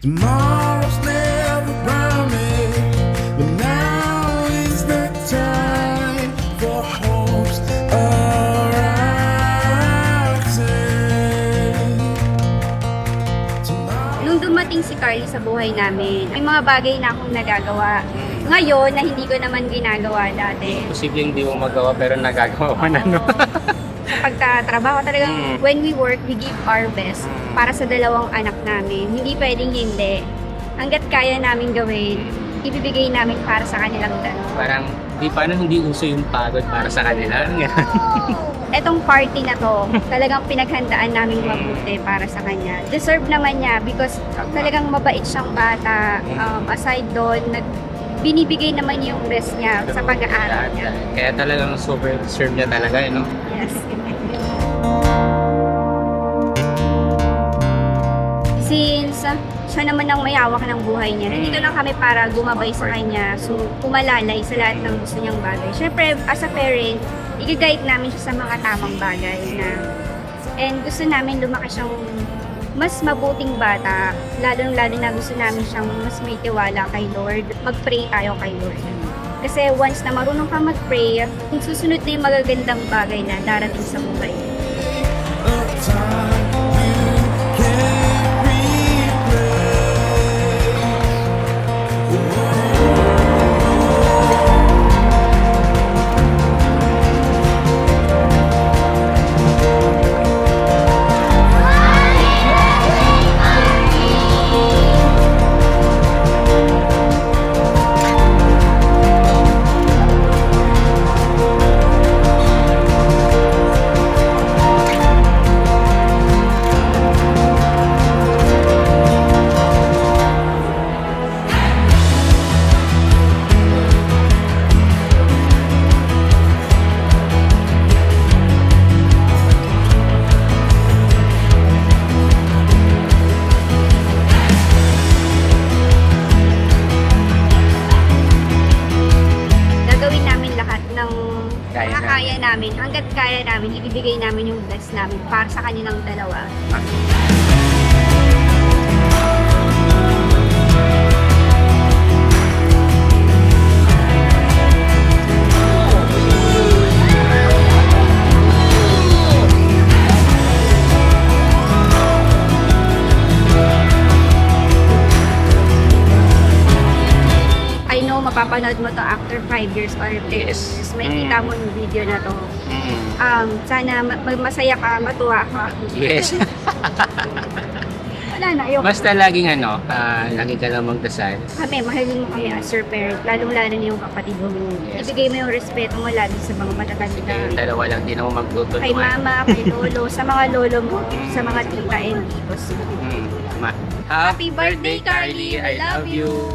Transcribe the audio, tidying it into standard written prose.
Tomorrow's never promised, but now is the time for hopes arising. Nung dumating si Carly sa buhay namin, may mga bagay na akong nagagawa. Ngayon, na hindi ko naman ginagawa dati. Posibleng hindi mo magawa pero nagagawa mo na, no? Sa pagtatrabaho talagang, when we work, we give our best para sa dalawang anak namin. Hindi pwedeng hindi. Hanggat kaya namin gawin, ibibigay namin para sa kanilang dalawa. Parang, paano hindi uso yung pagod para sa kanila? Etong party na to, talagang pinaghandaan namin mabuti para sa kanya. Deserve naman niya because talagang mabait siyang bata. Aside doon, binibigay naman yung best niya sa pag-aaral niya. Kaya talagang super deserve niya talaga, no? Yes. Since siya naman ang may hawak ng buhay niya, nandito lang kami para gumabay sa kanya. So, pumalalay sa lahat ng gusto niyang bagay. Siyempre, as a parent, i-guide namin siya sa mga tamang bagay na and gusto namin lumaki siyang mas mabuting bata, lalo na gusto namin siyang mas may tiwala kay Lord. Mag-pray tayo kay Lord. Kasi once na marunong ka mag-pray, susunod na yung magagandang bagay na darating sa buhay. A time you can't Gagawin namin lahat ng Kaya makakaya namin. Hanggat kaya namin, ibibigay namin yung best namin para sa kanilang dalawa. I know mapapanood mo to after 5 years or 10 years. May kita mo yung video na to. Sana masaya ka, matuwa ka. Yes. Wala na, ayoko. Basta laging lagi ka lang magdasal. Kami, mahalin mo kami as your parent, lalong-lalo na yung kapatid mo. Yes. Ibigay mo yung respeto mo lagi sa mga matatanda. Yung dalawa lang, di naman magtutulungan. Kay mama, kay lolo, sa mga lolo mo, sa mga tita and titos. Tama. Happy birthday, Carly! I love you!